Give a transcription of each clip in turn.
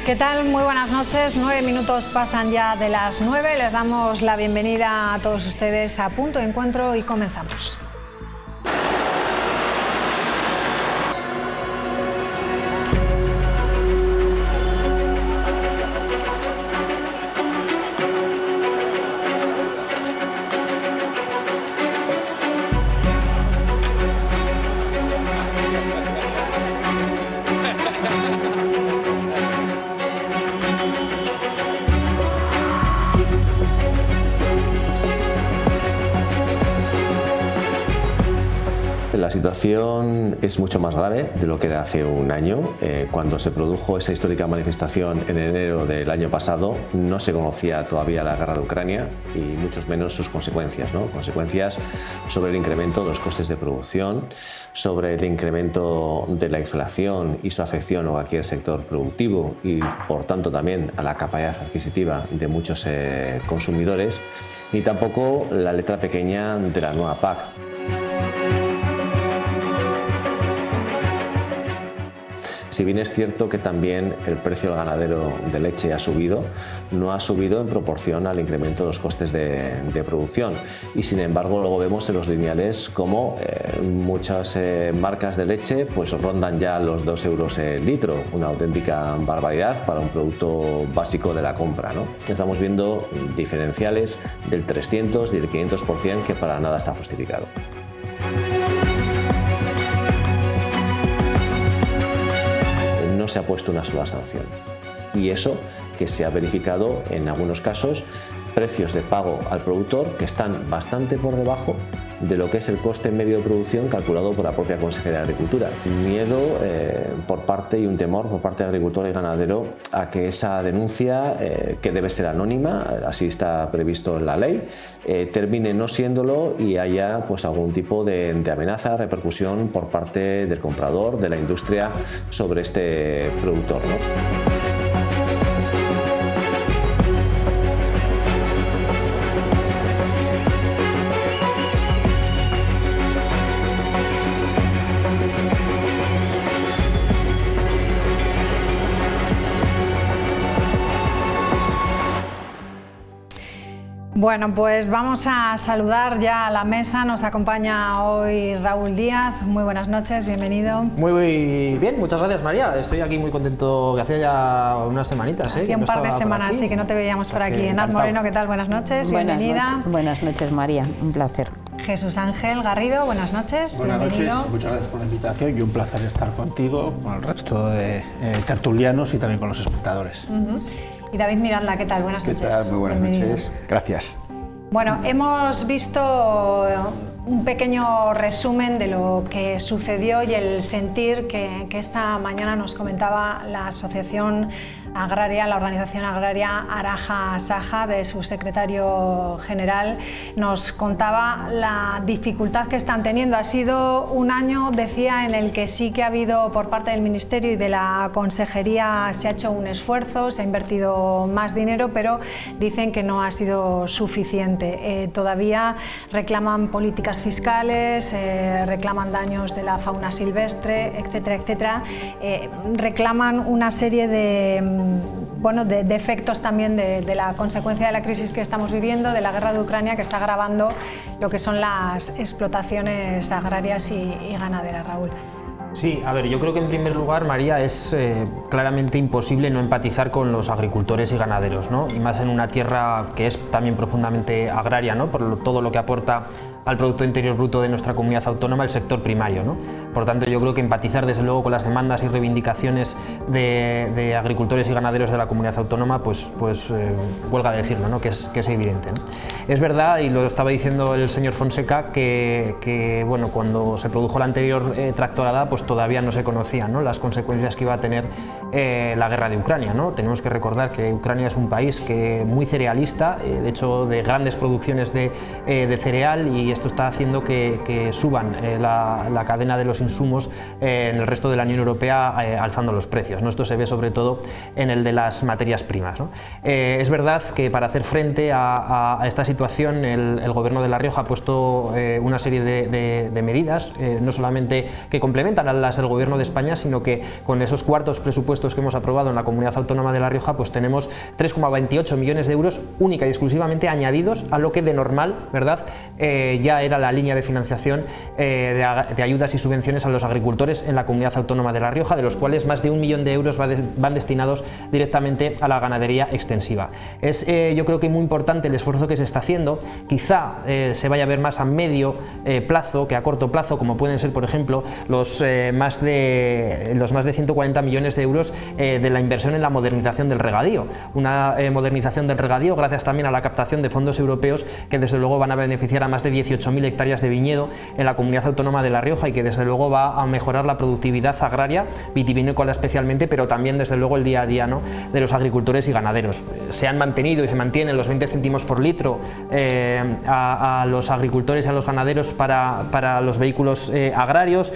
¿Qué tal? Muy buenas noches. 9 minutos pasan ya de las 9. Les damos la bienvenida a todos ustedes a Punto de Encuentro y comenzamos. La situación es mucho más grave de lo que era hace un año. Cuando se produjo esa histórica manifestación en enero del año pasado, no se conocía todavía la guerra de Ucrania y mucho menos sus consecuencias, ¿no? Consecuencias sobre el incremento de los costes de producción, sobre el incremento de la inflación y su afección a cualquier sector productivo y, por tanto, también a la capacidad adquisitiva de muchos consumidores, ni tampoco la letra pequeña de la nueva PAC. Si bien es cierto que también el precio del ganadero de leche ha subido, no ha subido en proporción al incremento de los costes de producción. Y sin embargo, luego vemos en los lineales como muchas marcas de leche pues rondan ya los 2 euros el litro, una auténtica barbaridad para un producto básico de la compra, ¿no? Estamos viendo diferenciales del 300 y del 500% que para nada está justificado. No se ha puesto una sola sanción, y eso que se ha verificado en algunos casos precios de pago al productor que están bastante por debajo de lo que es el coste medio de producción calculado por la propia Consejería de Agricultura. Miedo por parte y un temor por parte de agricultor y ganadero a que esa denuncia, que debe ser anónima, así está previsto en la ley, termine no siéndolo y haya pues algún tipo de amenaza, repercusión por parte del comprador, de la industria sobre este productor, ¿no? Bueno, pues vamos a saludar ya a la mesa. Nos acompaña hoy Raúl Díaz. Muy buenas noches, bienvenido. Muy bien, muchas gracias, María. Estoy aquí muy contento, que hacía ya unas semanitas. Hacía un par de semanas, sí, que no te veíamos por aquí. Enar Moreno, ¿qué tal? Buenas noches, bienvenida. Buenas noches, María, un placer. Jesús Ángel Garrido, buenas noches, bienvenido. Buenas noches, muchas gracias por la invitación y un placer estar contigo, con el resto de tertulianos y también con los espectadores. Y David Miranda, ¿qué tal? Buenas noches. ¿Qué tal? Muy buenas noches. Gracias. Bueno, hemos visto un pequeño resumen de lo que sucedió y el sentir que esta mañana nos comentaba la Asociación Agraria, la organización agraria Araja Saja, de su secretario general. Nos contaba la dificultad que están teniendo. Ha sido un año, decía, en el que sí que ha habido por parte del Ministerio y de la Consejería, se ha hecho un esfuerzo, se ha invertido más dinero, pero dicen que no ha sido suficiente. Todavía reclaman políticas fiscales, reclaman daños de la fauna silvestre, etcétera, etcétera. Reclaman una serie de efectos también de la consecuencia de la crisis que estamos viviendo, de la guerra de Ucrania, que está agravando lo que son las explotaciones agrarias y ganaderas. Raúl. Sí, a ver, yo creo que en primer lugar, María, es claramente imposible no empatizar con los agricultores y ganaderos, ¿no? Y más en una tierra que es también profundamente agraria, ¿no? Por todo lo que aporta al Producto Interior Bruto de nuestra comunidad autónoma, el sector primario, ¿no? Por tanto, yo creo que empatizar desde luego con las demandas y reivindicaciones de agricultores y ganaderos de la comunidad autónoma, pues huelga decirlo, ¿no? Que es evidente, ¿no? Es verdad, y lo estaba diciendo el señor Fonseca, que bueno, cuando se produjo la anterior tractorada, pues todavía no se conocían, ¿no?, las consecuencias que iba a tener la guerra de Ucrania, ¿no? Tenemos que recordar que Ucrania es un país muy cerealista, de hecho de grandes producciones de cereal, y esto está haciendo que suban la cadena de los insumos en el resto de la Unión Europea, alzando los precios, ¿no? Esto se ve sobre todo en el de las materias primas, ¿no? Es verdad que para hacer frente a esta situación el Gobierno de La Rioja ha puesto una serie de medidas, no solamente que complementan a las del Gobierno de España, sino que con esos cuartos presupuestos que hemos aprobado en la Comunidad Autónoma de La Rioja, pues tenemos 3,28 millones de euros única y exclusivamente añadidos a lo que de normal, ¿verdad?, ya era la línea de financiación de ayudas y subvenciones a los agricultores en la Comunidad Autónoma de La Rioja, de los cuales más de 1 millón de euros van destinados directamente a la ganadería extensiva. Es yo creo que muy importante el esfuerzo que se está haciendo. Quizá se vaya a ver más a medio plazo que a corto plazo, como pueden ser, por ejemplo, los más de 140 millones de euros de la inversión en la modernización del regadío. Una modernización del regadío gracias también a la captación de fondos europeos que desde luego van a beneficiar a más de 18.000 hectáreas de viñedo en la Comunidad Autónoma de La Rioja y que desde luego va a mejorar la productividad agraria, vitivinícola especialmente, pero también desde luego el día a día, ¿no?, de los agricultores y ganaderos. Se han mantenido y se mantienen los 20 céntimos por litro a los agricultores y a los ganaderos para los vehículos agrarios.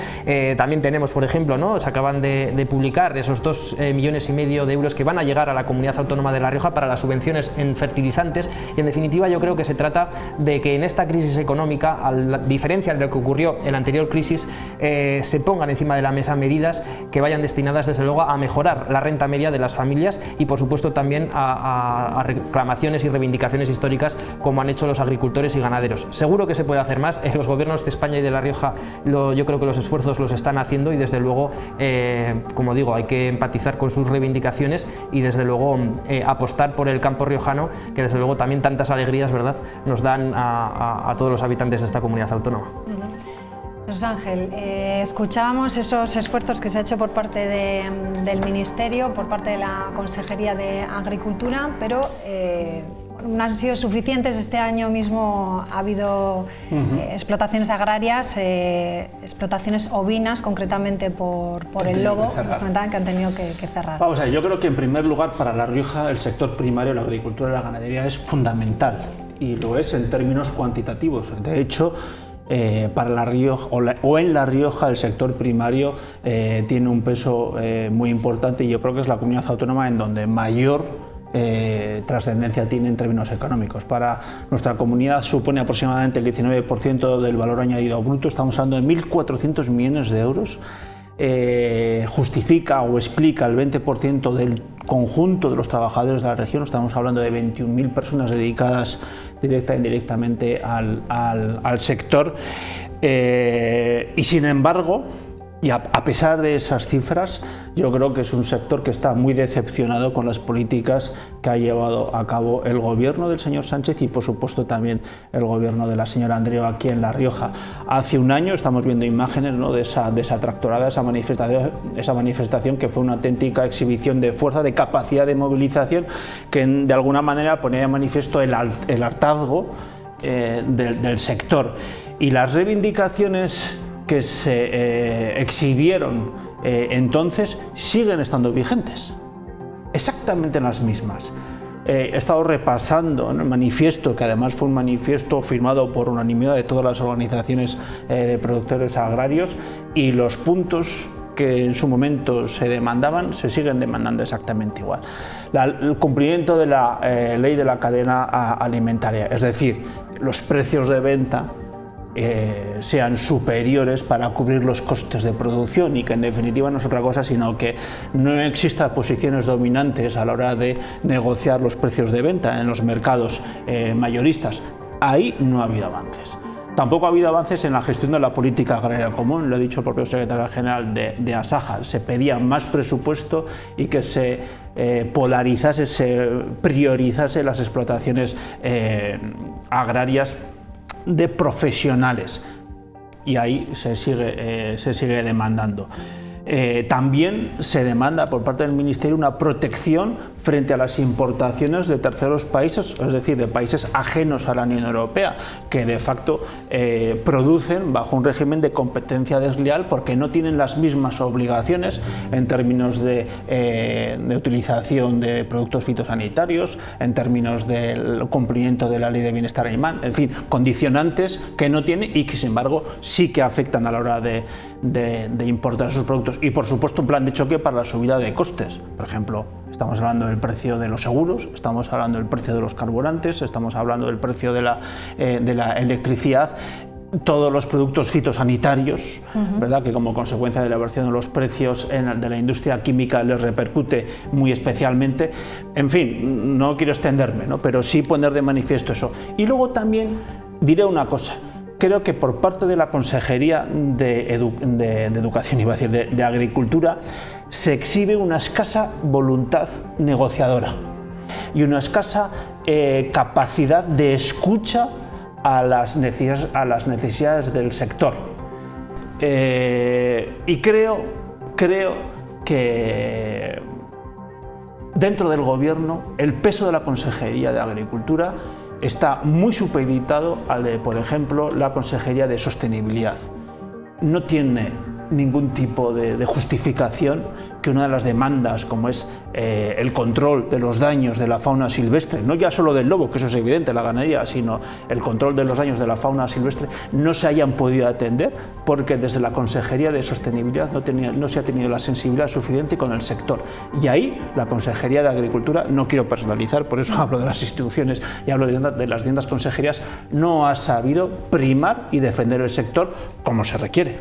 También tenemos, por ejemplo, ¿no?, se acaban de publicar esos 2,5 millones de euros que van a llegar a la Comunidad Autónoma de La Rioja para las subvenciones en fertilizantes, y en definitiva yo creo que se trata de que en esta crisis económica, a la diferencia de lo que ocurrió en la anterior crisis, se pongan encima de la mesa medidas que vayan destinadas desde luego a mejorar la renta media de las familias y por supuesto también a reclamaciones y reivindicaciones históricas como han hecho los agricultores y ganaderos. Seguro que se puede hacer más, los gobiernos de España y de La Rioja yo creo que los esfuerzos los están haciendo y desde luego, como digo, hay que empatizar con sus reivindicaciones y desde luego apostar por el campo riojano, que desde luego también tantas alegrías, ¿verdad?, nos dan a todos los habitantes de esta comunidad autónoma. Jesús Ángel, escuchábamos esos esfuerzos que se ha hecho por parte del Ministerio, por parte de la Consejería de Agricultura, pero no han sido suficientes. Este año mismo ha habido explotaciones agrarias, explotaciones ovinas, concretamente por el lobo, nos comentaban que han tenido que cerrar. Vamos a ver, yo creo que en primer lugar para La Rioja el sector primario, la agricultura y la ganadería es fundamental, y lo es en términos cuantitativos. De hecho, para La Rioja o en La Rioja el sector primario tiene un peso muy importante, y yo creo que es la comunidad autónoma en donde mayor trascendencia tiene en términos económicos. Para nuestra comunidad supone aproximadamente el 19% del valor añadido bruto, estamos hablando de 1.400 millones de euros. Justifica o explica el 20% del conjunto de los trabajadores de la región. Estamos hablando de 21.000 personas dedicadas directa e indirectamente al sector, y sin embargo, y a pesar de esas cifras, yo creo que es un sector que está muy decepcionado con las políticas que ha llevado a cabo el gobierno del señor Sánchez y por supuesto también el gobierno de la señora Andreu aquí en La Rioja. Hace un año estamos viendo imágenes, ¿no?, de esa tractorada, esa manifestación que fue una auténtica exhibición de fuerza, de capacidad de movilización, que de alguna manera ponía de manifiesto el hartazgo del sector. Y las reivindicaciones que se exhibieron entonces siguen estando vigentes, exactamente las mismas. He estado repasando el manifiesto, que además fue un manifiesto firmado por unanimidad de todas las organizaciones de productores agrarios, y los puntos que en su momento se demandaban se siguen demandando exactamente igual. El cumplimiento de la ley de la cadena alimentaria, es decir, los precios de venta sean superiores para cubrir los costes de producción, y que en definitiva no es otra cosa sino que no existan posiciones dominantes a la hora de negociar los precios de venta en los mercados mayoristas. Ahí no ha habido avances. Tampoco ha habido avances en la gestión de la política agraria común, lo ha dicho el propio secretario general de Asaja. Se pedía más presupuesto y que se polarizase, se priorizase las explotaciones agrarias de profesionales, y ahí se sigue demandando. También se demanda por parte del Ministerio una protección frente a las importaciones de terceros países, es decir, de países ajenos a la Unión Europea, que de facto producen bajo un régimen de competencia desleal porque no tienen las mismas obligaciones en términos de utilización de productos fitosanitarios, en términos del cumplimiento de la Ley de Bienestar Animal, en fin, condicionantes que no tienen y que sin embargo sí que afectan a la hora de importar sus productos. Y por supuesto un plan de choque para la subida de costes. Por ejemplo, estamos hablando del precio de los seguros, estamos hablando del precio de los carburantes, estamos hablando del precio de la electricidad, todos los productos fitosanitarios, ¿verdad?, que como consecuencia de la elevación de los precios de la industria química les repercute muy especialmente. En fin, no quiero extenderme, ¿no?, pero sí poner de manifiesto eso. Y luego también diré una cosa. Creo que por parte de la Consejería de Educación, iba a decir, de Agricultura, se exhibe una escasa voluntad negociadora y una escasa capacidad de escucha a las necesidades del sector. Y creo que dentro del Gobierno el peso de la Consejería de Agricultura está muy supeditado al de, por ejemplo, la Consejería de Sostenibilidad. No tiene ningún tipo de justificación que una de las demandas, como es el control de los daños de la fauna silvestre, no ya solo del lobo, que eso es evidente, la ganadería, sino el control de los daños de la fauna silvestre, no se hayan podido atender porque desde la Consejería de Sostenibilidad no se ha tenido la sensibilidad suficiente con el sector. Y ahí la Consejería de Agricultura, no quiero personalizar, por eso hablo de las instituciones y hablo de las distintas consejerías, no ha sabido primar y defender el sector como se requiere.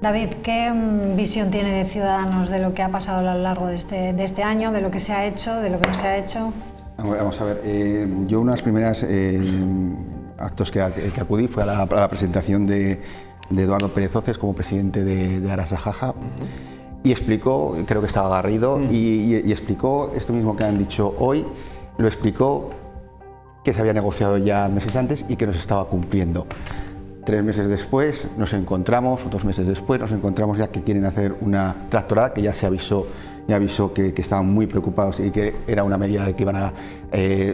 David, ¿qué visión tiene de Ciudadanos de lo que ha pasado a lo largo de este año, de lo que se ha hecho, de lo que no se ha hecho? Vamos a ver, yo unas primeras actos que acudí fue a la presentación de Eduardo Pérez Oces como presidente de Arasa Jaja y explicó, creo que estaba Garrido, y explicó esto mismo que han dicho hoy, lo explicó que se había negociado ya meses antes y que no se estaba cumpliendo. 3 meses después nos encontramos, o 2 meses después nos encontramos ya que quieren hacer una tractorada, que ya se avisó que estaban muy preocupados y que era una medida que iban a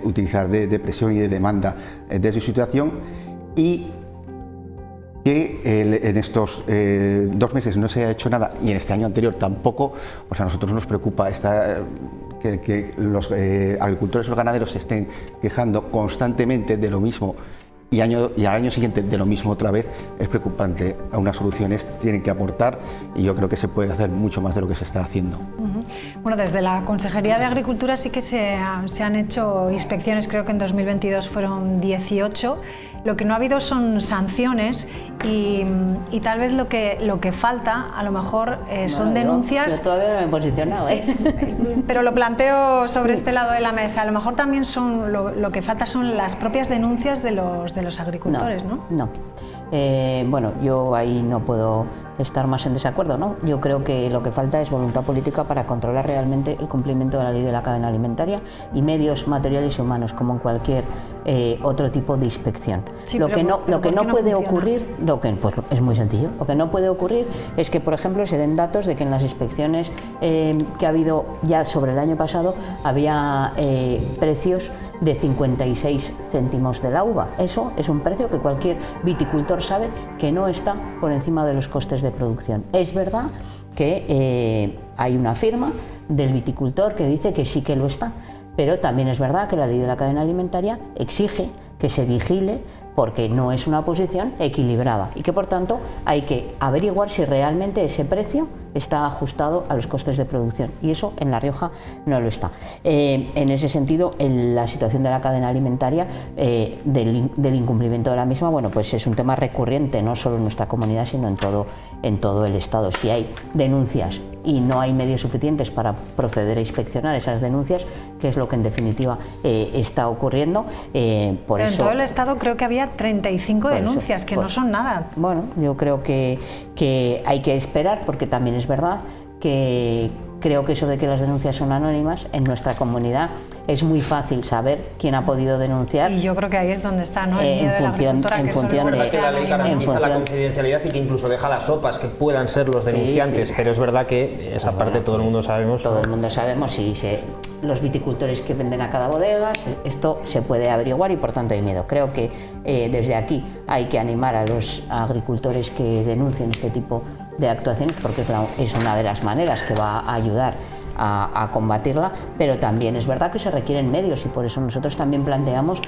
utilizar de presión y de demanda de su situación, y que en estos 2 meses no se ha hecho nada y en este año anterior tampoco. Pues a nosotros nos preocupa que los agricultores y los ganaderos se estén quejando constantemente de lo mismo y al año siguiente de lo mismo otra vez. Es preocupante. A unas soluciones tienen que aportar y yo creo que se puede hacer mucho más de lo que se está haciendo. Bueno, desde la Consejería de Agricultura sí que se han hecho inspecciones, creo que en 2022 fueron 18. Lo que no ha habido son sanciones y tal vez lo que falta, a lo mejor, son denuncias. Yo todavía no me he posicionado, sí, pero lo planteo sobre este lado de la mesa. A lo mejor también lo que falta son las propias denuncias de los agricultores, ¿no? No. Bueno, yo ahí no puedo estar más en desacuerdo, ¿no? Yo creo que lo que falta es voluntad política para controlar realmente el cumplimiento de la ley de la cadena alimentaria y medios materiales y humanos, como en cualquier otro tipo de inspección. Sí, lo que no puede ocurrir, pues es muy sencillo. Lo que no puede ocurrir es que, por ejemplo, se den datos de que en las inspecciones que ha habido ya sobre el año pasado había precios de 56 céntimos de la uva. Eso es un precio que cualquier viticultor sabe que no está por encima de los costes de producción. Es verdad que hay una firma del viticultor que dice que sí que lo está, pero también es verdad que la ley de la cadena alimentaria exige que se vigile porque no es una posición equilibrada y que por tanto hay que averiguar si realmente ese precio está ajustado a los costes de producción, y eso en La Rioja no lo está. En ese sentido, la situación de la cadena alimentaria, del incumplimiento de la misma, bueno, pues es un tema recurrente no solo en nuestra comunidad sino en todo el Estado. Si hay denuncias y no hay medios suficientes para proceder a inspeccionar esas denuncias, que es lo que en definitiva está ocurriendo, por eso... En todo el Estado creo que había 35 denuncias, que no son nada. Bueno, yo creo que hay que esperar, porque también es verdad que creo que eso de que las denuncias son anónimas, en nuestra comunidad es muy fácil saber quién ha podido denunciar. Y yo creo que ahí es donde está, ¿no? En función de la ley garantiza la confidencialidad y que incluso deja las sopas que puedan ser los denunciantes, pero es verdad que esa parte todo el mundo sabemos. Todo el mundo sabemos, y los viticultores que venden a cada bodega, esto se puede averiguar y por tanto hay miedo. Creo que desde aquí hay que animar a los agricultores que denuncien este tipo de actuaciones, porque es una de las maneras que va a ayudar a combatirla, pero también es verdad que se requieren medios y por eso nosotros también planteamos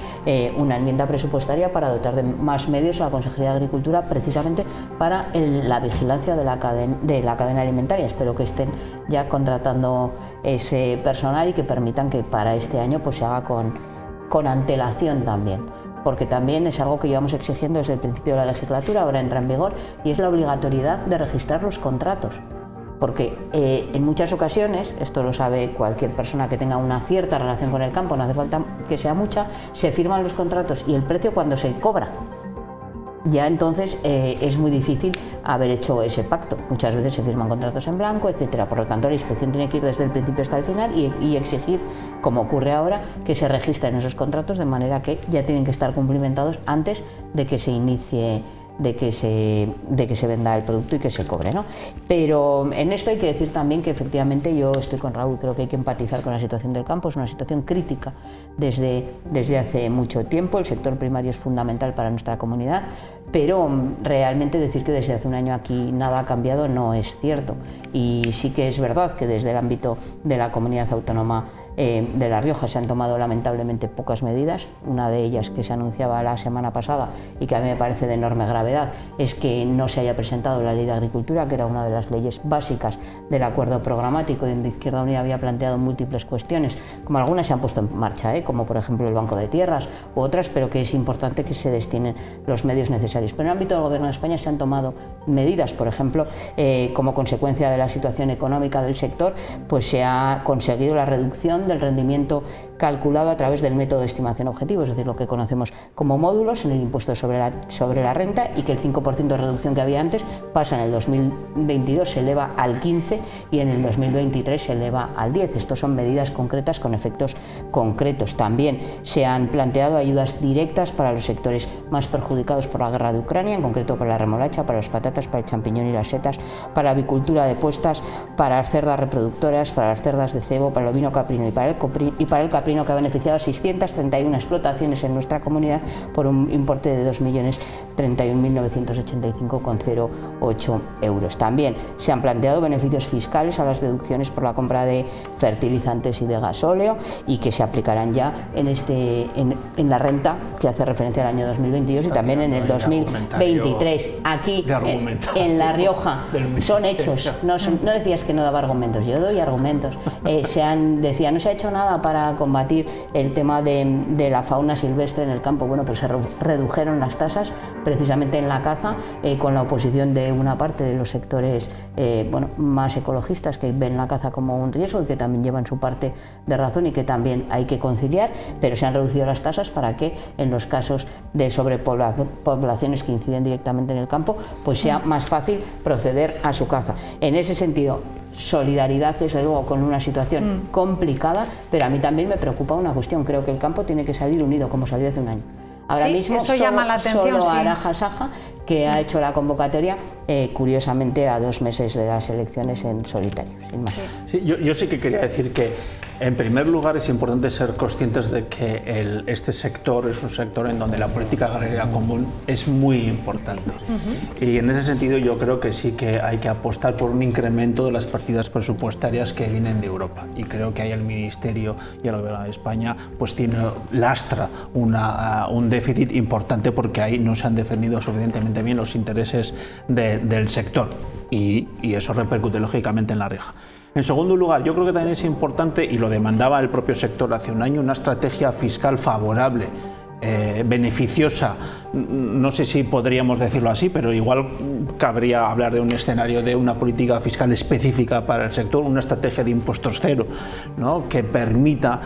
una enmienda presupuestaria para dotar de más medios a la Consejería de Agricultura, precisamente para la vigilancia de la cadena alimentaria. Espero que estén ya contratando ese personal y que permitan que para este año pues se haga con antelación también, porque también es algo que llevamos exigiendo desde el principio de la legislatura, ahora entra en vigor, y es la obligatoriedad de registrar los contratos. Porque en muchas ocasiones, esto lo sabe cualquier persona que tenga una cierta relación con el campo, no hace falta que sea mucha, se firman los contratos y el precio cuando se cobra. Ya entonces es muy difícil haber hecho ese pacto. Muchas veces se firman contratos en blanco, etcétera. Por lo tanto, la inspección tiene que ir desde el principio hasta el final y exigir, como ocurre ahora, que se registren esos contratos de manera que ya tienen que estar cumplimentados antes de que se inicie, de que se venda el producto y que se cobre, ¿no? Pero en esto hay que decir también que efectivamente yo estoy con Raúl, creo que hay que empatizar con la situación del campo, es una situación crítica desde hace mucho tiempo, el sector primario es fundamental para nuestra comunidad, pero realmente decir que desde hace un año aquí nada ha cambiado no es cierto, y sí que es verdad que desde el ámbito de la comunidad autónoma de La Rioja se han tomado lamentablemente pocas medidas. Una de ellas, que se anunciaba la semana pasada y que a mí me parece de enorme gravedad, es que no se haya presentado la Ley de Agricultura, que era una de las leyes básicas del acuerdo programático, y donde Izquierda Unida había planteado múltiples cuestiones, como algunas se han puesto en marcha, como por ejemplo el Banco de Tierras u otras, pero que es importante que se destinen los medios necesarios. Pero en el ámbito del Gobierno de España se han tomado medidas, por ejemplo, como consecuencia de la situación económica del sector, pues se ha conseguido la reducción del rendimiento calculado a través del método de estimación objetivo, es decir, lo que conocemos como módulos en el impuesto sobre la renta, y que el 5% de reducción que había antes pasa en el 2022, se eleva al 15%, y en el 2023 se eleva al 10%. Estos son medidas concretas con efectos concretos. También se han planteado ayudas directas para los sectores más perjudicados por la guerra de Ucrania, en concreto para la remolacha, para las patatas, para el champiñón y las setas, para la avicultura de puestas, para las cerdas reproductoras, para las cerdas de cebo, para el ovino caprino y para el caprino, que ha beneficiado a 631 explotaciones en nuestra comunidad por un importe de 2.031.985,08 euros. También se han planteado beneficios fiscales a las deducciones por la compra de fertilizantes y de gasóleo, y que se aplicarán ya en la renta que hace referencia al año 2022 y también en el 2023. Aquí en La Rioja son hechos, no decías que no daba argumentos, yo doy argumentos. Decía, no se ha hecho nada para combatir el tema de la fauna silvestre en el campo. Bueno, pues se redujeron las tasas precisamente en la caza, con la oposición de una parte de los sectores más ecologistas, que ven la caza como un riesgo y que también llevan su parte de razón y que también hay que conciliar, pero se han reducido las tasas para que en los casos de sobrepoblaciones que inciden directamente en el campo, pues sea más fácil proceder a su caza. En ese sentido, solidaridad desde luego con una situación complicada, pero a mí también me preocupa una cuestión. Creo que el campo tiene que salir unido, como salió hace un año. Ahora mismo eso llama la atención, solo Araja Saja, que ha hecho la convocatoria, curiosamente a 2 meses de las elecciones, en solitario, sin más. Sí, yo sí que quería decir que, en primer lugar, es importante ser conscientes de que este sector es un sector en donde la política agraria común es muy importante. Y en ese sentido yo creo que sí que hay que apostar por un incremento de las partidas presupuestarias que vienen de Europa. Y creo que ahí el Ministerio y el Gobierno de España pues lastra un déficit importante, porque ahí no se han defendido suficientemente bien los intereses del sector. Y eso repercute lógicamente en La Rioja. En segundo lugar, yo creo que también es importante, y lo demandaba el propio sector hace un año, una estrategia fiscal favorable, beneficiosa. No sé si podríamos decirlo así, pero igual cabría hablar de un escenario de una política fiscal específica para el sector, una estrategia de impuestos cero, ¿no?, que permita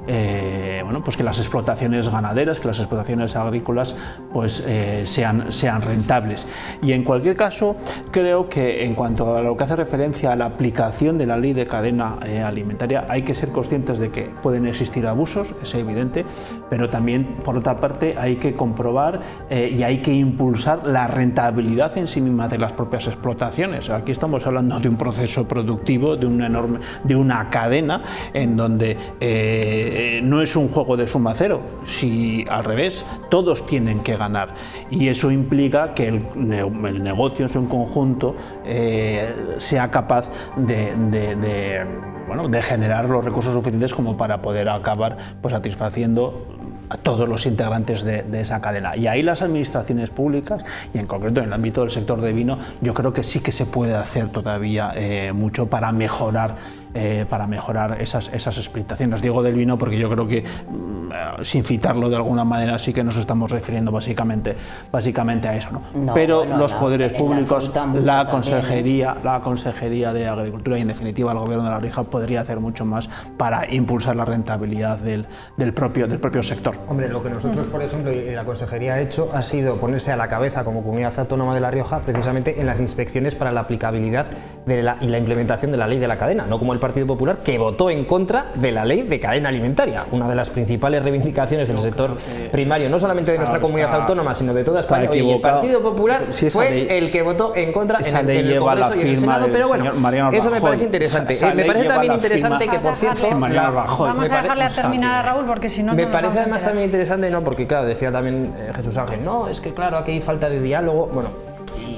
bueno, pues que las explotaciones ganaderas, que las explotaciones agrícolas pues sean rentables. Y en cualquier caso, creo que en cuanto a lo que hace referencia a la aplicación de la ley de cadena alimentaria, hay que ser conscientes de que pueden existir abusos, es evidente, pero también por otra parte hay que comprobar y hay que impulsar la rentabilidad en sí misma de las propias explotaciones. Aquí estamos hablando de un proceso productivo, de una cadena en donde no es un juego de suma cero, si al revés, todos tienen que ganar, y eso implica que el negocio en su conjunto sea capaz de generar los recursos suficientes como para poder acabar pues satisfaciendo a todos los integrantes de esa cadena. Y ahí las administraciones públicas, y en concreto en el ámbito del sector de vino, yo creo que sí que se puede hacer todavía mucho para mejorar esas explotaciones. Digo del vino porque yo creo que, sin citarlo de alguna manera, sí que nos estamos refiriendo básicamente a eso, ¿no? Pero bueno, los poderes públicos, la Consejería de Agricultura y en definitiva el Gobierno de La Rioja podría hacer mucho más para impulsar la rentabilidad del propio sector. Hombre, lo que nosotros, por ejemplo, y la Consejería ha hecho ha sido ponerse a la cabeza como Comunidad Autónoma de La Rioja precisamente en las inspecciones para la aplicabilidad y la implementación de la ley de la cadena, no como el Partido Popular, que votó en contra de la ley de cadena alimentaria, una de las principales reivindicaciones del sector primario, no solamente de nuestra comunidad autónoma, sino de toda España. Y el Partido Popular fue el que votó en contra en el Congreso y en el Senado, pero bueno, eso me parece interesante. Me parece también interesante que, por cierto, vamos a dejarle a terminar a Raúl, porque si no... Me parece además también interesante, ¿no? Porque claro, decía también Jesús Ángel, no, es que claro, aquí hay falta de diálogo, bueno,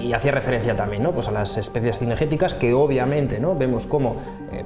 y hacía referencia también, ¿no? Pues a las especies cinegéticas que obviamente, ¿no? Vemos cómo,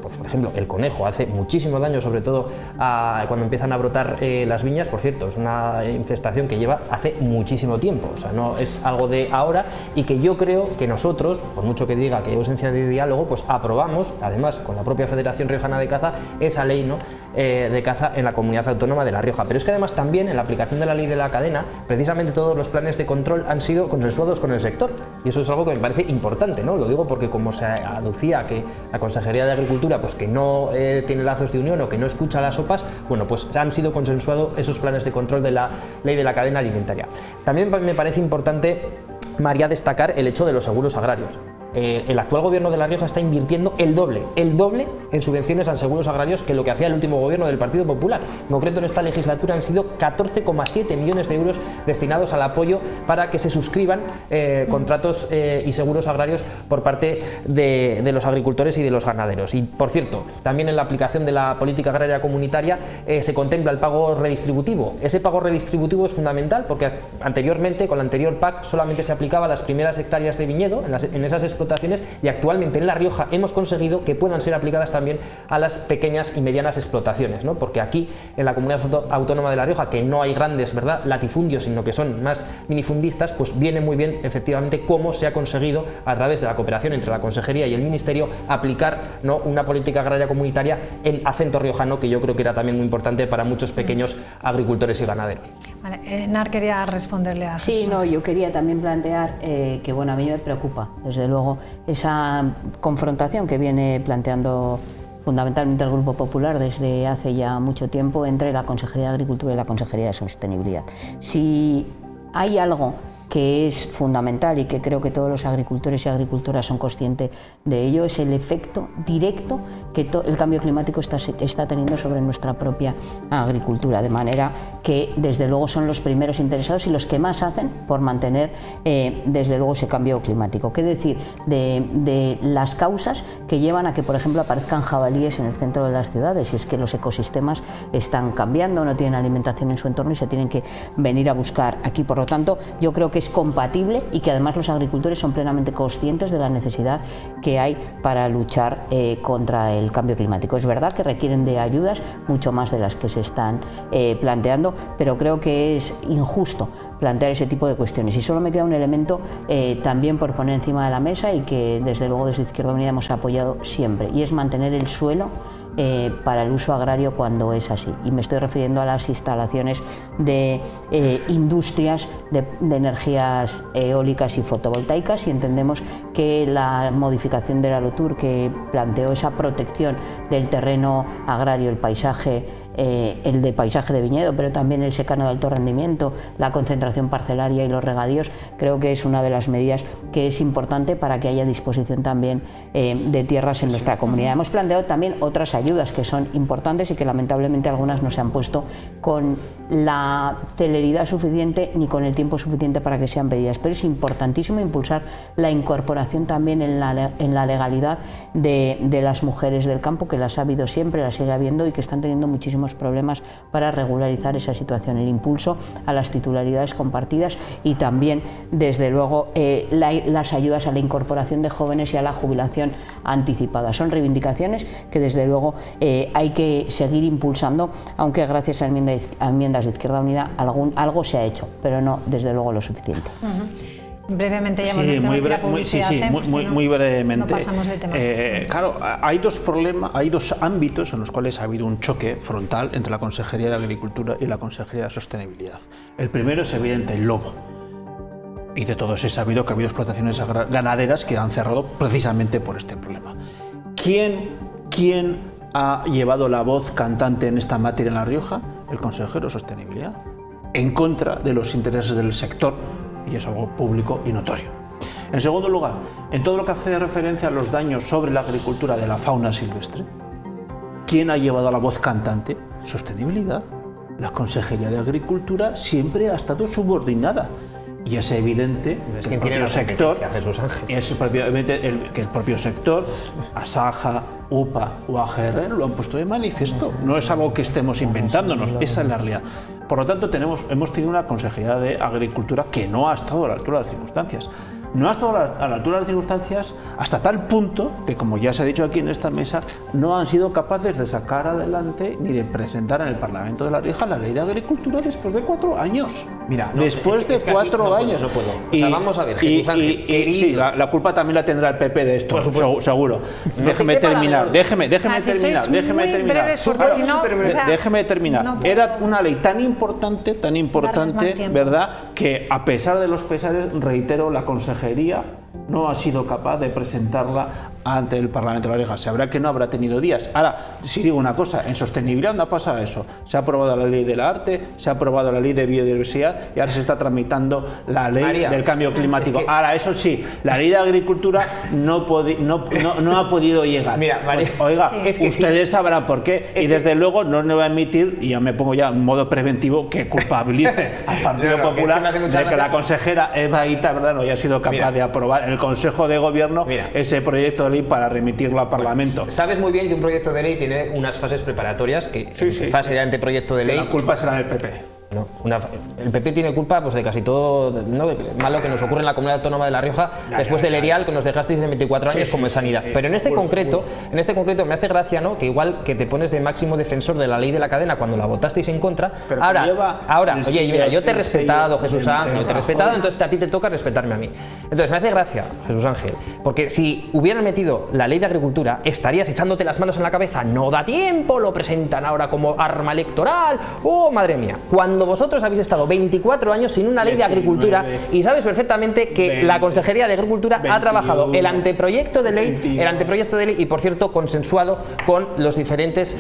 pues por ejemplo, el conejo hace muchísimo daño, sobre todo cuando empiezan a brotar las viñas. Por cierto, es una infestación que lleva hace muchísimo tiempo, o sea, no es algo de ahora, y que yo creo que nosotros, por mucho que diga que hay ausencia de diálogo, pues aprobamos, además con la propia Federación Riojana de Caza, esa ley, ¿no? De caza en la Comunidad Autónoma de La Rioja. Pero es que además también en la aplicación de la ley de la cadena, precisamente todos los planes de control han sido consensuados con el sector, y eso es algo que me parece importante, ¿no? Lo digo porque, como se aducía que la Consejería de Agricultura pues que no tiene lazos de unión o que no escucha las OPAs, bueno, pues han sido consensuados esos planes de control de la ley de la cadena alimentaria. También me parece importante, María, destacar el hecho de los seguros agrarios. El actual Gobierno de La Rioja está invirtiendo el doble en subvenciones a seguros agrarios que lo que hacía el último Gobierno del Partido Popular. En concreto, en esta legislatura han sido 14,7 millones de euros destinados al apoyo para que se suscriban contratos y seguros agrarios por parte de los agricultores y de los ganaderos. Y, por cierto, también en la aplicación de la política agraria comunitaria se contempla el pago redistributivo. Ese pago redistributivo es fundamental porque anteriormente, con la anterior PAC, solamente se aplicaba a las primeras hectáreas de viñedo en esas explotaciones, y actualmente en La Rioja hemos conseguido que puedan ser aplicadas también a las pequeñas y medianas explotaciones, ¿no? Porque aquí en la Comunidad Autónoma de La Rioja, que no hay grandes, ¿verdad?, latifundios, sino que son más minifundistas, pues viene muy bien efectivamente cómo se ha conseguido a través de la cooperación entre la Consejería y el Ministerio aplicar, ¿no?, una política agraria comunitaria en acento riojano, que yo creo que era también muy importante para muchos pequeños agricultores y ganaderos. Vale, Nar quería responderle a Jesús. Sí, no, yo quería también plantear que, bueno, a mí me preocupa, desde luego, esa confrontación que viene planteando fundamentalmente el Grupo Popular desde hace ya mucho tiempo entre la Consejería de Agricultura y la Consejería de Sostenibilidad. Si hay algo que es fundamental y que creo que todos los agricultores y agricultoras son conscientes de ello, es el efecto directo que el cambio climático está teniendo sobre nuestra propia agricultura, de manera que desde luego son los primeros interesados y los que más hacen por mantener desde luego ese cambio climático. ¿Qué decir de las causas que llevan a que, por ejemplo, aparezcan jabalíes en el centro de las ciudades? Y es que los ecosistemas están cambiando, no tienen alimentación en su entorno y se tienen que venir a buscar aquí. Por lo tanto, yo creo que es compatible y que además los agricultores son plenamente conscientes de la necesidad que hay para luchar contra el cambio climático. Es verdad que requieren de ayudas mucho más de las que se están planteando, pero creo que es injusto plantear ese tipo de cuestiones. Y solo me queda un elemento también por poner encima de la mesa y que desde luego desde Izquierda Unida hemos apoyado siempre, y es mantener el suelo para el uso agrario cuando es así. Y me estoy refiriendo a las instalaciones de industrias de energías eólicas y fotovoltaicas, y entendemos que la modificación de la LOTUR, que planteó esa protección del terreno agrario, el paisaje el de paisaje de viñedo, pero también el secano de alto rendimiento, la concentración parcelaria y los regadíos. Creo que es una de las medidas que es importante para que haya disposición también de tierras en nuestra comunidad. Hemos planteado también otras ayudas que son importantes y que lamentablemente algunas no se han puesto con la celeridad suficiente ni con el tiempo suficiente para que sean pedidas, pero es importantísimo impulsar la incorporación también en la legalidad de las mujeres del campo, que las ha habido siempre, las sigue habiendo y que están teniendo muchísimos problemas para regularizar esa situación. El impulso a las titularidades compartidas y también, desde luego, las ayudas a la incorporación de jóvenes y a la jubilación anticipada. Son reivindicaciones que desde luego hay que seguir impulsando, aunque gracias a enmiendas de Izquierda Unida algo se ha hecho, pero no desde luego lo suficiente. Brevemente, ya muy brevemente. No pasamos de tema. Claro, hay dos problemas, hay dos ámbitos en los cuales ha habido un choque frontal entre la Consejería de Agricultura y la Consejería de Sostenibilidad. El primero es evidente, el lobo. Y de todos es sabido que ha habido explotaciones ganaderas que han cerrado precisamente por este problema. ¿Quién ha llevado la voz cantante en esta materia en La Rioja? El consejero de Sostenibilidad, en contra de los intereses del sector, y es algo público y notorio. En segundo lugar, en todo lo que hace referencia a los daños sobre la agricultura de la fauna silvestre, ¿quién ha llevado la voz cantante? Sostenibilidad. La Consejería de Agricultura siempre ha estado subordinada. Y es evidente que el propio sector, que el propio sector, Asaja, UPA o AGR lo han puesto de manifiesto. No es algo que estemos inventándonos, esa es la realidad. Por lo tanto, hemos tenido una Consejería de Agricultura que no ha estado a la altura de las circunstancias. No ha estado a la altura de las circunstancias hasta tal punto que, como ya se ha dicho aquí en esta mesa, no han sido capaces de sacar adelante ni de presentar en el Parlamento de La Rioja la Ley de Agricultura después de 4 años. Mira, después de 4 años. No puedo. O sea, vamos a ver, Jesús Ángel. Sí, la culpa también la tendrá el PP de esto, seguro. Déjeme terminar. Déjeme terminar. Era una ley tan importante, ¿verdad?, que a pesar de los pesares, reitero, la Consejería no ha sido capaz de presentarla ante el Parlamento de La Rioja. Sabrá que no habrá tenido días. Ahora, si digo una cosa, en sostenibilidad no ha pasado eso. Se ha aprobado la ley del arte, se ha aprobado la ley de biodiversidad y ahora se está tramitando la ley del cambio climático. Ahora, eso sí, la ley de agricultura no ha podido llegar. Mira, María, pues, oiga, es que ustedes sabrán por qué. Y desde luego no le voy a admitir, y ya me pongo ya en modo preventivo, que culpabilice al Partido Popular de que la consejera Eva Ita, ¿verdad?, no haya sido capaz de aprobar en el Consejo de Gobierno ese proyecto de ley para remitirlo al Parlamento. Sabes muy bien que un proyecto de ley tiene unas fases preparatorias que fase de anteproyecto de ley. La culpa será del PP. No, el PP tiene culpa pues de casi todo, ¿no?, malo que nos ocurre en la Comunidad Autónoma de La Rioja después del ERIAL que nos dejasteis en 24 años como en sanidad. Pero en este concreto me hace gracia, ¿no?, que igual que te pones de máximo defensor de la ley de la cadena cuando la votasteis en contra, ahora, oye, mira, yo te he respetado, Jesús Ángel, te he respetado, entonces a ti te toca respetarme a mí. Entonces me hace gracia, Jesús Ángel, porque si hubieran metido la ley de agricultura, estarías echándote las manos en la cabeza, no da tiempo, lo presentan ahora como arma electoral, oh, madre mía, cuando vosotros habéis estado 24 años sin una ley de agricultura y sabes perfectamente que la Consejería de Agricultura ha trabajado el anteproyecto de ley y, por cierto, consensuado con los diferentes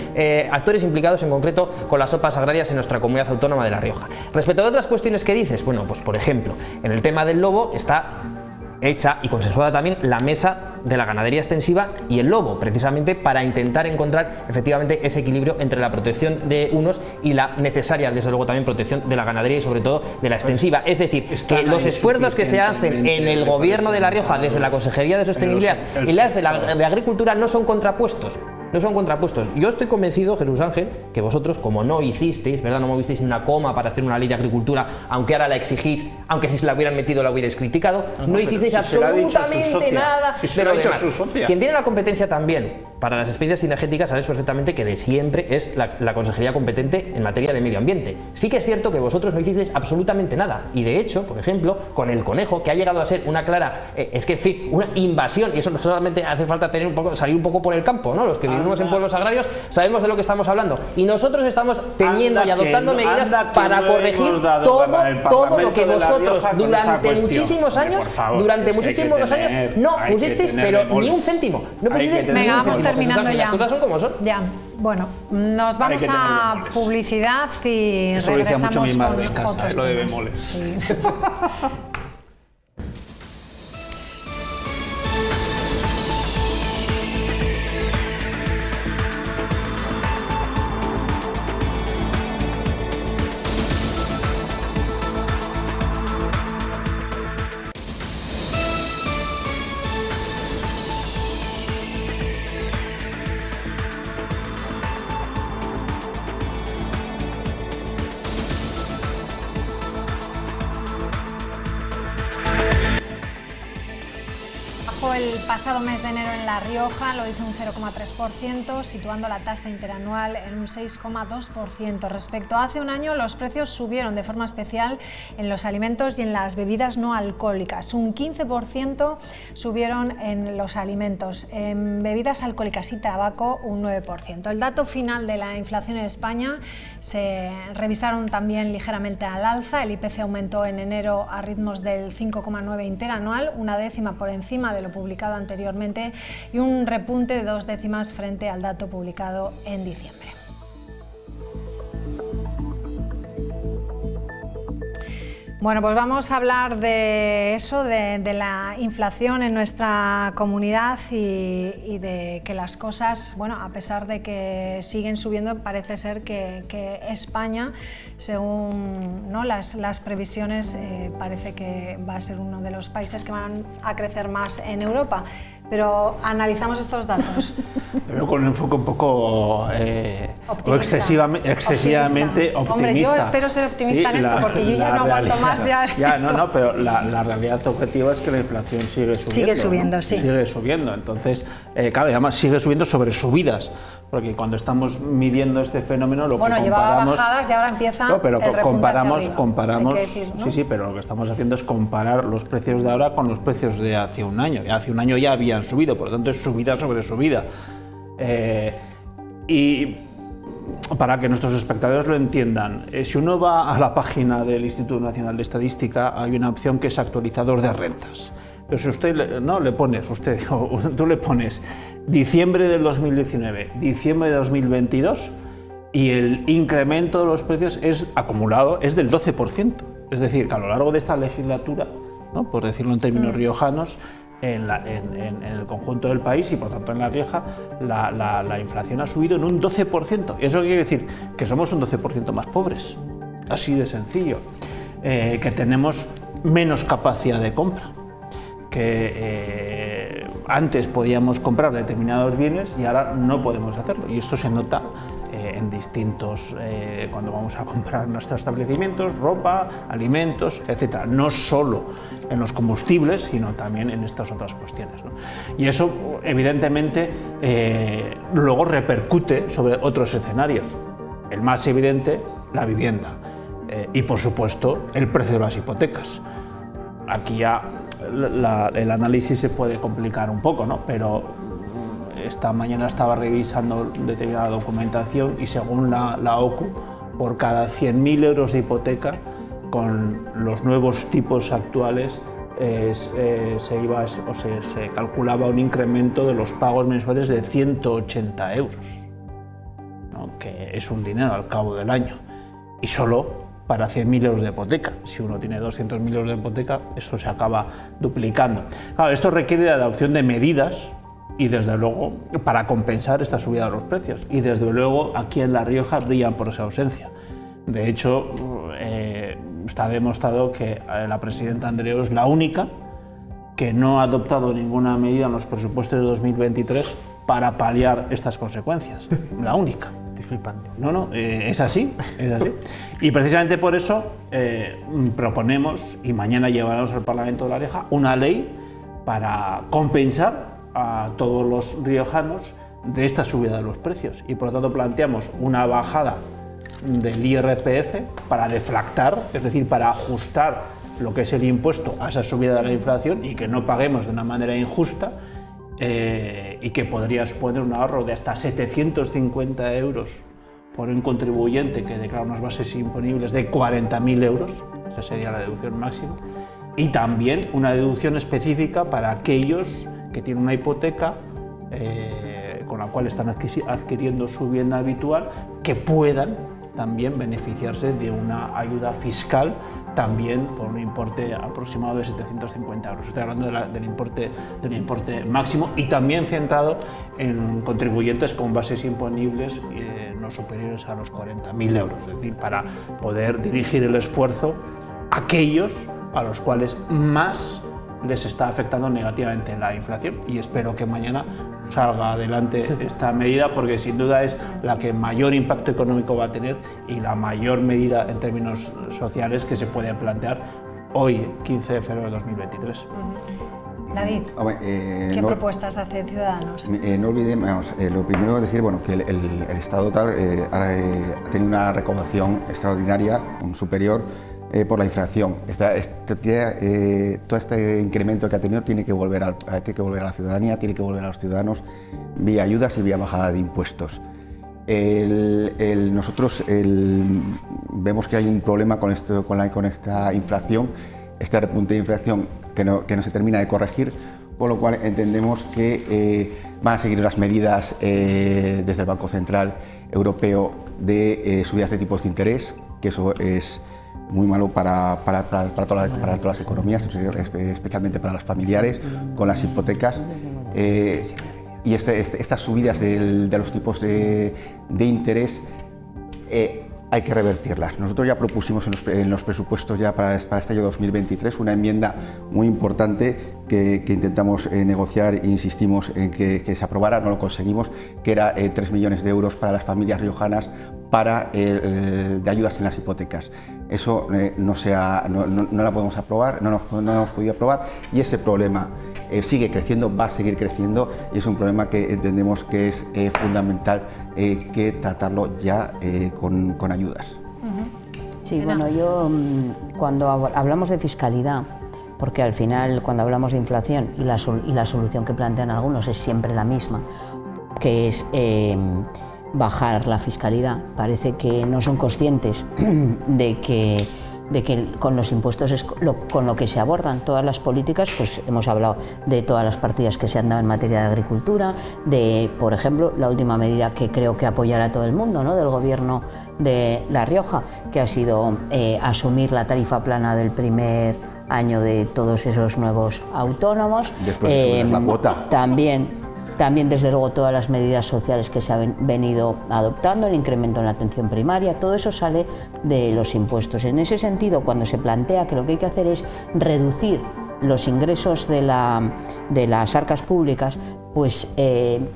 actores implicados, en concreto con las OPAs agrarias en nuestra Comunidad Autónoma de La Rioja. Respecto a otras cuestiones que dices, bueno, pues por ejemplo, en el tema del lobo está hecha y consensuada también la mesa de la ganadería extensiva y el lobo, precisamente para intentar encontrar efectivamente ese equilibrio entre la protección de unos y la necesaria, desde luego, también protección de la ganadería y sobre todo de la extensiva. Es decir, que los esfuerzos que se hacen en el Gobierno de La Rioja desde la Consejería de Sostenibilidad y las de Agricultura no son contrapuestos. No son contrapuestos. Yo estoy convencido, Jesús Ángel, que vosotros, como no hicisteis, ¿verdad?, no movisteis ni una coma para hacer una ley de agricultura, aunque ahora la exigís, aunque si se la hubieran metido la hubierais criticado, no hicisteis absolutamente nada de lo demás. Quien tiene la competencia también para las especies cinegéticas, sabes perfectamente que de siempre es la consejería competente en materia de medio ambiente. Sí que es cierto que vosotros no hicisteis absolutamente nada. Y de hecho, por ejemplo, con el conejo, que ha llegado a ser una clara, una invasión, y eso solamente hace falta salir un poco por el campo, ¿no?, los que vivimos vivimos en pueblos agrarios, sabemos de lo que estamos hablando. Y nosotros estamos teniendo y adoptando medidas para corregir todo lo que vosotros durante muchísimos años, no pusisteis, pero ni un céntimo. No pusisteis ni un céntimo. Vamos terminando ya. Las cosas son como son. Ya. Bueno, nos vamos a publicidad y regresamos con otros lo de temas. bemoles. Sí. El pasado mes de enero en La Rioja lo hizo un 0,3%, situando la tasa interanual en un 6,2%. Respecto a hace un año, los precios subieron de forma especial en los alimentos y en las bebidas no alcohólicas. Un 15% subieron en los alimentos, en bebidas alcohólicas y tabaco un 9%. El dato final de la inflación en España se revisaron también ligeramente al alza. El IPC aumentó en enero a ritmos del 5,9 interanual, una décima por encima de lo publicado anteriormente y un repunte de 2 décimas frente al dato publicado en diciembre. Bueno, pues vamos a hablar de eso, de la inflación en nuestra comunidad y de que las cosas, bueno, a pesar de que siguen subiendo, parece ser que España, según ¿no? las previsiones, parece que va a ser uno de los países que van a crecer más en Europa. Pero analizamos estos datos. Pero con un enfoque un poco o excesivamente optimista. Hombre, yo espero ser optimista en esto, porque yo ya no aguanto más. No, pero la realidad objetiva es que la inflación sigue subiendo. Sigue subiendo, ¿no? Sí. Sigue subiendo. Entonces, claro, además sigue subiendo sobre subidas, porque cuando estamos midiendo este fenómeno, lo que comparamos... llevaba bajadas y ahora empieza pero el repunte comparamos, hay que decir, ¿no? Sí, pero lo que estamos haciendo es comparar los precios de ahora con los precios de hace un año. Y hace un año ya habían subido, por lo tanto es subida sobre subida. Y para que nuestros espectadores lo entiendan, si uno va a la página del Instituto Nacional de Estadística, hay una opción que es actualizador de rentas. Entonces tú le pones diciembre del 2019, diciembre de 2022 y el incremento de los precios acumulado es del 12%. Es decir, que a lo largo de esta legislatura, ¿no? Por decirlo en términos riojanos, en el conjunto del país y por tanto en La Rioja, la inflación ha subido en un 12%. ¿Eso quiere decir? Que somos un 12% más pobres. Así de sencillo. Que tenemos menos capacidad de compra. Que antes podíamos comprar determinados bienes y ahora no podemos hacerlo. Y esto se nota en distintos, cuando vamos a comprar nuestros establecimientos, ropa, alimentos, etc. No solo en los combustibles, sino también en estas otras cuestiones, ¿no? Y eso, evidentemente, luego repercute sobre otros escenarios. El más evidente, la vivienda. Y, por supuesto, el precio de las hipotecas. Aquí ya el análisis se puede complicar un poco, ¿no? Pero esta mañana estaba revisando determinada documentación y según la OCU, por cada 100.000 euros de hipoteca, con los nuevos tipos actuales, se calculaba un incremento de los pagos mensuales de 180 euros, ¿no? Que es un dinero al cabo del año. Y solo para 100.000 euros de hipoteca. Si uno tiene 200.000 euros de hipoteca, eso se acaba duplicando. Claro, esto requiere la adopción de medidas y, desde luego, para compensar esta subida de los precios. Y, desde luego, aquí en La Rioja brillan por esa ausencia. De hecho, está demostrado que la presidenta Andreu es la única que no ha adoptado ninguna medida en los presupuestos de 2023 para paliar estas consecuencias. La única. Flipante. No, es así, es así. Y precisamente por eso proponemos, y mañana llevaremos al Parlamento de La Rioja, una ley para compensar a todos los riojanos de esta subida de los precios. Y por lo tanto planteamos una bajada del IRPF para deflactar, es decir, para ajustar lo que es el impuesto a esa subida de la inflación y que no paguemos de una manera injusta y que podría suponer un ahorro de hasta 750 euros por un contribuyente que declara unas bases imponibles de 40.000 euros, esa sería la deducción máxima, y también una deducción específica para aquellos que tienen una hipoteca con la cual están adquiriendo su vivienda habitual, que puedan también beneficiarse de una ayuda fiscal también por un importe aproximado de 750 euros. Estoy hablando del importe máximo y también centrado en contribuyentes con bases imponibles no superiores a los 40.000 euros, es decir, para poder dirigir el esfuerzo a aquellos a los cuales más les está afectando negativamente la inflación, y espero que mañana salga adelante esta medida, porque sin duda es la que mayor impacto económico va a tener y la mayor medida en términos sociales que se puede plantear hoy, 15 de febrero de 2023. David, ¿qué propuestas hace Ciudadanos? No olvidemos, lo primero es decir, bueno, que el Estado tal ha tenido una recaudación extraordinaria, superior, por la inflación. Todo este incremento que ha tenido tiene que volver a la ciudadanía, tiene que volver a los ciudadanos vía ayudas y vía bajada de impuestos. Nosotros vemos que hay un problema con esta inflación, este repunte de inflación que no se termina de corregir, con lo cual entendemos que van a seguir las medidas desde el Banco Central Europeo de subidas de tipos de interés, que eso es muy malo para todas las economías, especialmente para las familiares, con las hipotecas. Y estas subidas de los tipos de interés hay que revertirlas. Nosotros ya propusimos en los presupuestos ya para este año 2023 una enmienda muy importante que intentamos negociar e insistimos en que se aprobara, no lo conseguimos, que era 3 millones de euros para las familias riojanas de ayudas en las hipotecas. Eso no la podemos aprobar, no hemos podido aprobar, y ese problema sigue creciendo, va a seguir creciendo, y es un problema que entendemos que es fundamental que tratarlo ya con ayudas. Sí, bueno, yo cuando hablamos de fiscalidad, porque al final cuando hablamos de inflación y la solución que plantean algunos es siempre la misma, que es bajar la fiscalidad, parece que no son conscientes de que con los impuestos es con lo que se abordan todas las políticas. Pues hemos hablado de todas las partidas que se han dado en materia de agricultura, de, por ejemplo, la última medida que creo que apoyará a todo el mundo, ¿no?, del gobierno de La Rioja, que ha sido asumir la tarifa plana del primer año de todos esos nuevos autónomos. Después de subir la cuota. También, desde luego, todas las medidas sociales que se han venido adoptando, el incremento en la atención primaria, todo eso sale de los impuestos. En ese sentido, cuando se plantea que lo que hay que hacer es reducir los ingresos de las arcas públicas, pues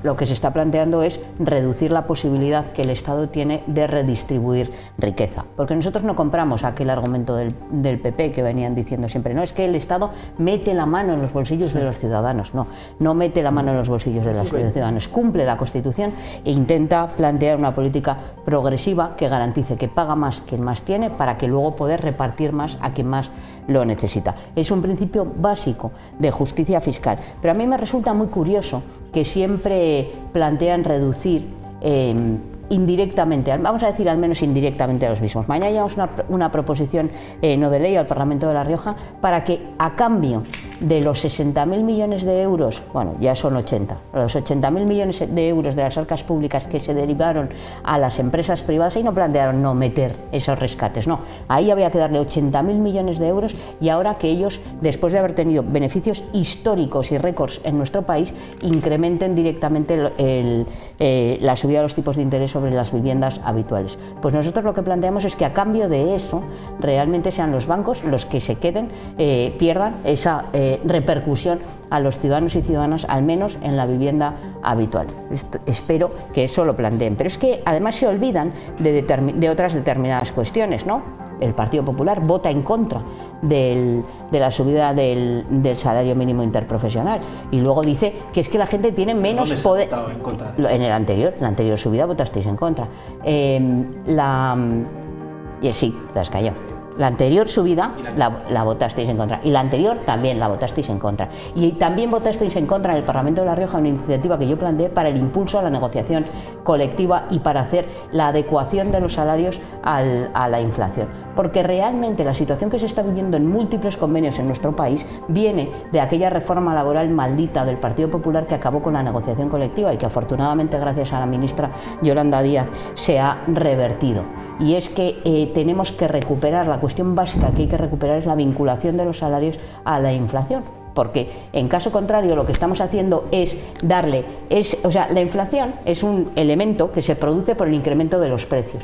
lo que se está planteando es reducir la posibilidad que el Estado tiene de redistribuir riqueza. Porque nosotros no compramos aquel argumento del PP que venían diciendo siempre, no, es que el Estado mete la mano en los bolsillos de los ciudadanos. No mete la mano en los bolsillos de los ciudadanos, cumple la Constitución e intenta plantear una política progresiva que garantice que paga más quien más tiene, para que luego poder repartir más a quien más lo necesita. Es un principio básico de justicia fiscal, pero a mí me resulta muy curioso que siempre plantean reducir indirectamente, vamos a decir al menos indirectamente a los mismos. Mañana llevamos una proposición no de ley al Parlamento de La Rioja para que, a cambio de los 60.000 millones de euros, bueno, ya son 80, los 80.000 millones de euros de las arcas públicas que se derivaron a las empresas privadas, ahí no plantearon no meter esos rescates, no, ahí había que darle 80.000 millones de euros, y ahora que ellos, después de haber tenido beneficios históricos y récords en nuestro país, incrementen directamente la subida de los tipos de interés sobre las viviendas habituales. Pues nosotros lo que planteamos es que, a cambio de eso, realmente sean los bancos los que se queden, pierdan esa repercusión a los ciudadanos y ciudadanas, al menos en la vivienda habitual. Espero que eso lo planteen. Pero es que además se olvidan de otras determinadas cuestiones, ¿no? El Partido Popular vota en contra de la subida del salario mínimo interprofesional, y luego dice que es que la gente tiene menos poder. En contra de eso? En la anterior subida votasteis en contra. Y sí, te has callado. La anterior subida la votasteis en contra y la anterior también la votasteis en contra. Y también votasteis en contra en el Parlamento de La Rioja una iniciativa que yo planteé para el impulso a la negociación colectiva y para hacer la adecuación de los salarios a la inflación. Porque realmente la situación que se está viviendo en múltiples convenios en nuestro país viene de aquella reforma laboral maldita del Partido Popular que acabó con la negociación colectiva y que afortunadamente gracias a la ministra Yolanda Díaz se ha revertido. Y es que tenemos que recuperar, la cuestión básica que hay que recuperar es la vinculación de los salarios a la inflación. Porque en caso contrario lo que estamos haciendo es darle, la inflación es un elemento que se produce por el incremento de los precios.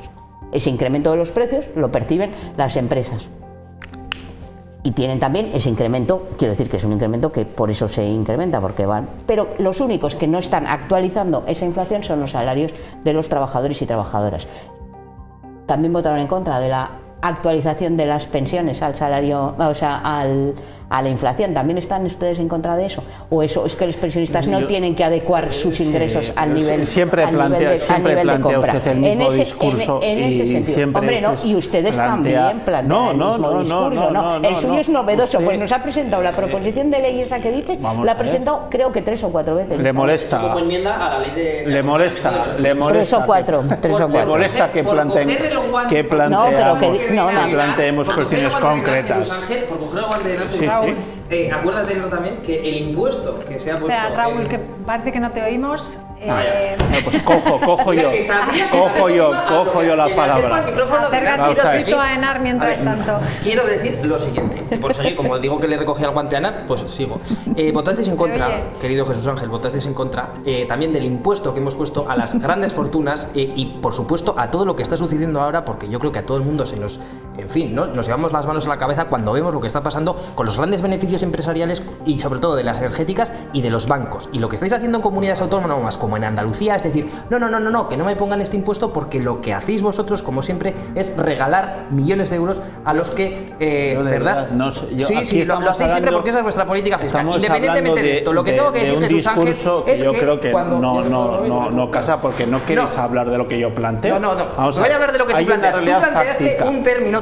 Ese incremento de los precios lo perciben las empresas. Y tienen también ese incremento, quiero decir que es un incremento que por eso se incrementa, porque van. Pero los únicos que no están actualizando esa inflación son los salarios de los trabajadores y trabajadoras. También votaron en contra de la actualización de las pensiones al salario, a la inflación. ¿También están ustedes en contra de eso? ¿O eso es que los pensionistas no tienen que adecuar sus ingresos al nivel de compra? En ese sentido. Hombre, no, y ustedes también plantean el mismo discurso. El suyo es novedoso, pues nos ha presentado la proposición de ley esa que dice, la ha presentado creo que 3 o 4 veces. Le molesta. Como enmienda a la ley de... Le molesta. 3 o 4. Le molesta que planteemos cuestiones concretas. Acuérdate también que el impuesto que se ha puesto... Espera, Raúl, que parece que no te oímos. Pues cojo yo la palabra. Acércate a Enar mientras tanto. Quiero decir lo siguiente, y por eso como digo que le recogí el guante a Enar, pues sigo. Votasteis en contra, querido Jesús Ángel, votasteis en contra también del impuesto que hemos puesto a las grandes fortunas y por supuesto a todo lo que está sucediendo ahora, porque yo creo que a todo el mundo se nos... En fin, ¿no? Nos llevamos las manos a la cabeza cuando vemos lo que está pasando con los grandes beneficios empresariales y sobre todo de las energéticas y de los bancos. Y lo que estáis haciendo en comunidades autónomas como en Andalucía es decir, no, que no me pongan este impuesto porque lo que hacéis vosotros, como siempre, es regalar millones de euros a los que, ¿verdad? Lo hacéis siempre porque esa es vuestra política fiscal. Independientemente de esto, lo que tengo que decir, Jesús Ángel, es yo creo que no casa porque no quieres hablar de lo que yo planteo. No voy a hablar de lo que tú planteas.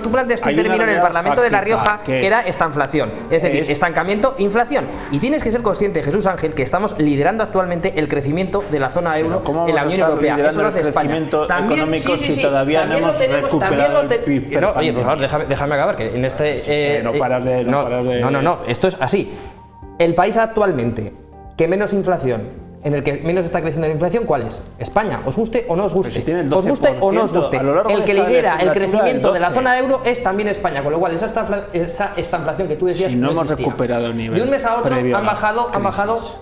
Tú planteaste un término en el Parlamento de La Rioja que era estanflación, es decir, estancamiento, inflación. Y tienes que ser consciente, Jesús Ángel, que estamos liderando actualmente el crecimiento de la zona euro en la Unión Europea. Eso lo hace España. También económico si todavía no hemos recuperado el PIB. Oye, por favor, déjame acabar, que en este... no paras de... No, esto es así. El país actualmente que menos inflación, en el que menos está creciendo la inflación, ¿cuál es? España, os guste o no os guste. Os guste o no os guste. El que lidera el crecimiento de la zona euro es también España, con lo cual esa inflación que tú decías no hemos recuperado el nivel. De un mes a otro han bajado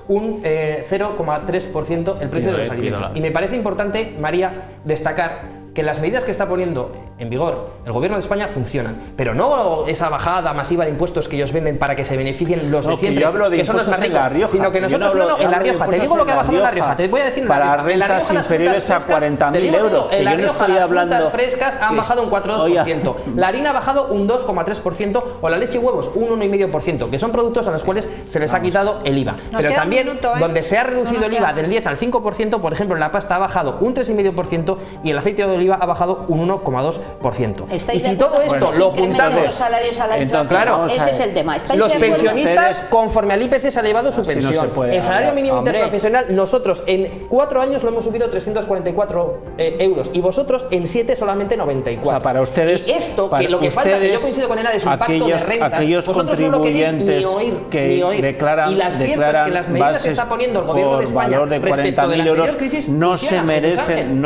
un 0,3% el precio de los alimentos. Y me parece importante, María, destacar que las medidas que está poniendo en vigor el gobierno de España funcionan, pero no esa bajada masiva de impuestos que ellos venden para que se beneficien los de siempre, que son los más ricos, sino que nosotros en La Rioja, te digo lo que ha bajado en La Rioja, te voy a decir para rentas inferiores a 40.000 euros, en La Rioja las frutas frescas han bajado un 4,2%, la harina ha bajado un 2,3% o la leche y huevos un 1,5%, que son productos a los cuales se les ha quitado el IVA, pero también donde se ha reducido el IVA del 10 al 5%, por ejemplo en la pasta ha bajado un 3,5% y el aceite de oliva ha bajado un 1,2%. Y si todo esto lo juntamos, los salarios a la inflación, claro, ese es el tema. Los pensionistas, conforme al IPC, se ha elevado su pensión. El salario mínimo interprofesional, nosotros en 4 años lo hemos subido 344 euros y vosotros en 7 solamente 94. O sea, para ustedes, y esto, que lo que falta, que yo coincido con él, es un pacto de rentas. Vosotros no lo queréis ni oír. Declaran, y las ciertas que las medidas que está poniendo el gobierno de España respecto de la anterior crisis no se merecen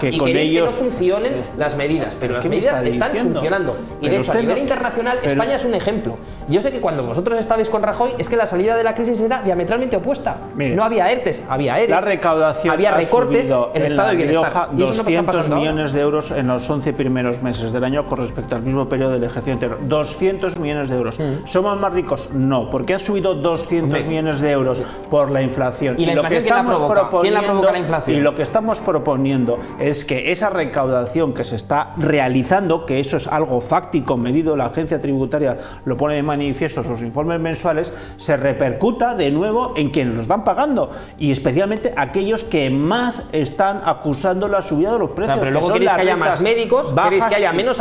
que con ellos no funcionen las medidas, pero las medidas están funcionando. Y de hecho, a nivel internacional, España es un ejemplo. Yo sé que cuando vosotros estabais con Rajoy, es que la salida de la crisis era diametralmente opuesta. No había ERTES, había ERES, la recaudación había recortes en el estado de bienestar. 200 millones de euros en los 11 primeros meses del año con respecto al mismo periodo del ejercicio anterior. 200 millones de euros. ¿Somos más ricos? No, porque han subido 200 millones de euros por la inflación. ¿Y la inflación quién la provoca? ¿Quién la provoca la inflación? Y lo que estamos proponiendo es que esa recaudación recaudación que se está realizando, que eso es algo fáctico, medido, la agencia tributaria lo pone de manifiesto en sus informes mensuales, se repercuta de nuevo en quienes lo están pagando, y especialmente aquellos que más están acusando la subida de los precios. Pero luego queréis que haya más médicos, queréis que haya menos,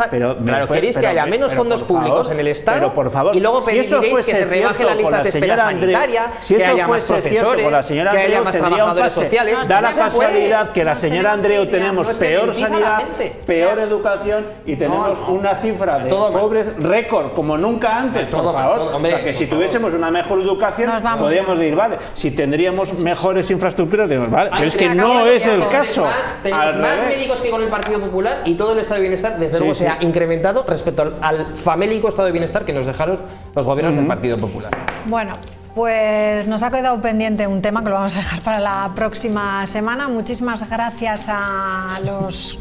queréis que haya menos fondos públicos en el Estado, pero por favor, y luego pediréis que se rebaje la lista de espera sanitaria, que haya más profesores, que haya más trabajadores sociales. Da la casualidad que la señora Andreu tenemos peor sanidad, peor educación y tenemos una cifra de pobres récord como nunca antes, por favor. O sea, que si tuviésemos una mejor educación podríamos decir, vale, si tendríamos mejores infraestructuras, digamos, vale, pero es que no es el caso. Tenemos más médicos que con el Partido Popular, y todo el estado de bienestar, desde luego, se ha incrementado respecto al famélico estado de bienestar que nos dejaron los gobiernos del Partido Popular. Bueno, pues nos ha quedado pendiente un tema que lo vamos a dejar para la próxima semana. Muchísimas gracias a los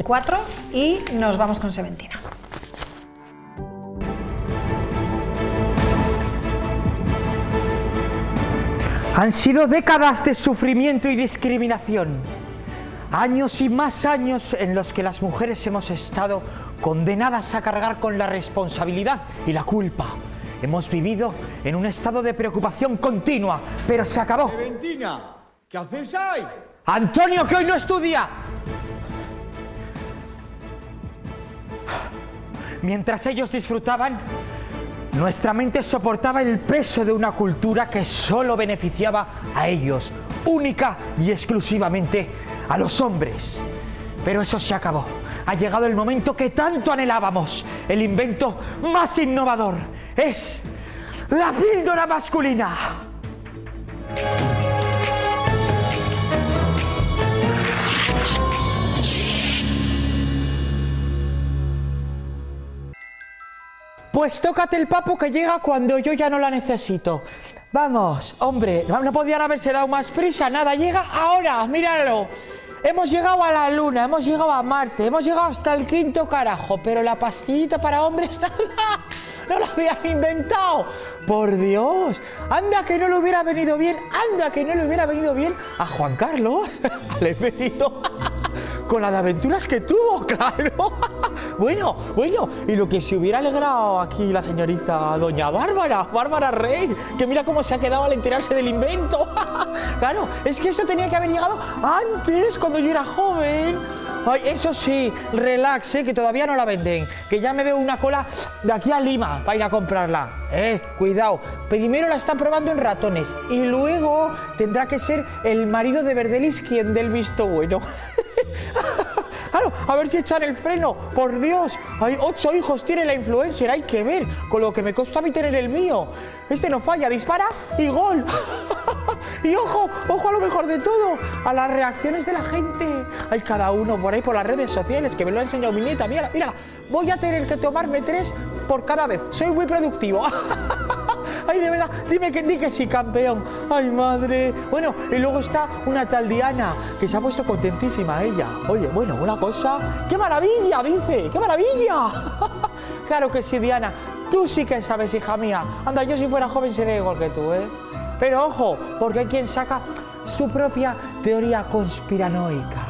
4 y nos vamos con Seventina. Han sido décadas de sufrimiento y discriminación. Años y más años en los que las mujeres hemos estado condenadas a cargar con la responsabilidad y la culpa. Hemos vivido en un estado de preocupación continua, pero se acabó. Seventina, ¿qué haces ahí? Antonio, que hoy no estudia. Mientras ellos disfrutaban, nuestra mente soportaba el peso de una cultura que solo beneficiaba a ellos, única y exclusivamente a los hombres. Pero eso se acabó. Ha llegado el momento que tanto anhelábamos. El invento más innovador es la píldora masculina. Pues tócate el papo que llega cuando yo ya no la necesito. Vamos, hombre, no podían haberse dado más prisa, nada, llega ahora, míralo. Hemos llegado a la Luna, hemos llegado a Marte, hemos llegado hasta el 5º carajo, pero la pastillita para hombres, nada, no la habían inventado. Por Dios, anda que no le hubiera venido bien, anda que no le hubiera venido bien a Juan Carlos, le he venido con la de aventuras que tuvo, claro. Bueno, y lo que se hubiera alegrado aquí la señorita doña Bárbara Rey, que mira cómo se ha quedado al enterarse del invento. Claro, es que eso tenía que haber llegado antes, cuando yo era joven. Ay, eso sí, relax, que todavía no la venden, que ya me veo una cola de aquí a Lima para ir a comprarla. Cuidado, primero la están probando en ratones y luego tendrá que ser el marido de Verdelis quien dé el visto bueno. Claro, a ver si echan el freno, por Dios. Hay 8 hijos tiene la influencer, hay que ver, con lo que me costó a mí tener el mío. Este no falla, dispara y gol. Y ojo a lo mejor de todo, a las reacciones de la gente. Hay cada uno por ahí por las redes sociales, que me lo ha enseñado mi nieta, mírala. Voy a tener que tomarme 3 por cada vez, soy muy productivo. Ay, de verdad, di que sí, campeón. Ay, madre. Bueno, y luego está una tal Diana, que se ha puesto contentísima ella. Oye, bueno, una cosa... ¡Qué maravilla! Dice, ¡qué maravilla! Claro que sí, Diana. Tú sí que sabes, hija mía. Anda, yo si fuera joven sería igual que tú, ¿eh? Pero ojo, porque hay quien saca su propia teoría conspiranoica.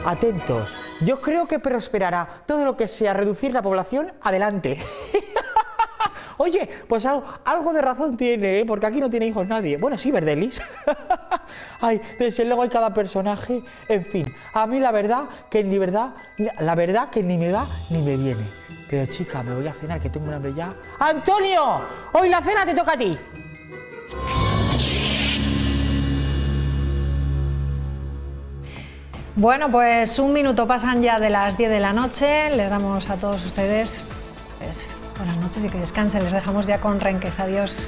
Atentos. Yo creo que prosperará todo lo que sea reducir la población, adelante. Oye, pues algo de razón tiene, ¿eh? Porque aquí no tiene hijos nadie. Bueno, sí, Verdelis. Ay, desde luego hay cada personaje. En fin, a mí la verdad que ni me da ni me viene. Pero chica, me voy a cenar, que tengo un hambre ya. ¡Antonio! Hoy la cena te toca a ti. Bueno, pues 1 minuto pasan ya de las 10 de la noche. Les damos a todos ustedes buenas noches y que descansen. Les dejamos ya con Renques. Adiós.